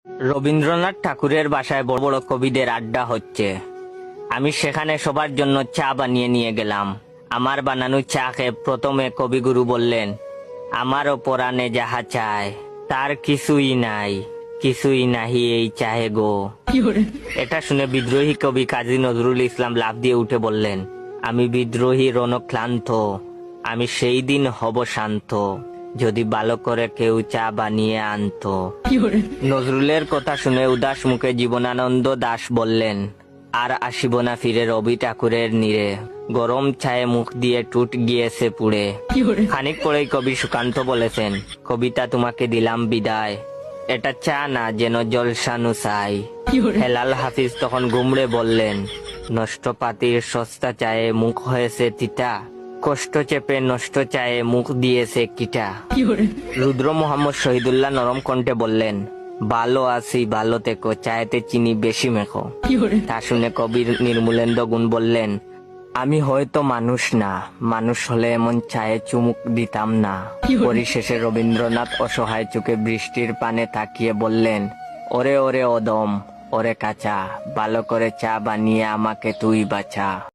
রবীন্দ্রনাথ ঠাকুরের বাসায় বড় বড় কবিদের আড্ডা হচ্ছে। আমি সেখানে সবার জন্য চা বানিয়ে নিয়ে গেলাম। আমার বানানো চা খেয়ে প্রথমে কবিগুরু বললেন, আমারও পরাণে যাহা চায় তার কিছুই নাই, কিছুই নাহি এই চাহে গো। এটা শুনে বিদ্রোহী কবি কাজী নজরুল ইসলাম লাফ দিয়ে উঠে বললেন, আমি বিদ্রোহী রণক্লান্ত, আমি সেই দিন হব শান্ত, যদি ভালো করে কেউ চা বানিয়ে আনতো। নজরুলের কথা শুনে উদাস মুখে জীবনানন্দ দাশ বললেন, আর আসিব না ফিরে রবি ঠাকুরের নীড়ে, গরম চায়ে মুখ দিয়ে টুট গিয়েছে পুড়ে। খানিক পরেই কবি সুকান্ত বলেছেন, কবিতা তোমাকে দিলাম বিদায়, এটা চা না যেন জলসানু চাই। হেলাল হাফিজ তখন গুমড়ে বললেন, নষ্ট পাতির সস্তা চায়ে মুখ হয়েছে তিতা, কষ্ট চেপে নষ্ট চায়ে মুখ দিয়েছে কিটা। রুদ্র মোহাম্মদ শহীদুল্লাহ নরম কণ্ঠে বললেন, ভালো আছি ভালো থেকো, চায়েতে চিনি বেশি মেখো। তা শুনে কবির নির্মূলেন্দ্র গুণ বললেন, আমি হয়তো মানুষ না, মানুষ হলে এমন চায়ে চুমুক দিতাম না। পরিশেষে রবীন্দ্রনাথ অসহায় চোখে বৃষ্টির পানে তাকিয়ে বললেন, ওরে ওরে অদম, ওরে কাঁচা, ভালো করে চা বানিয়ে আমাকে তুই বাঁচা।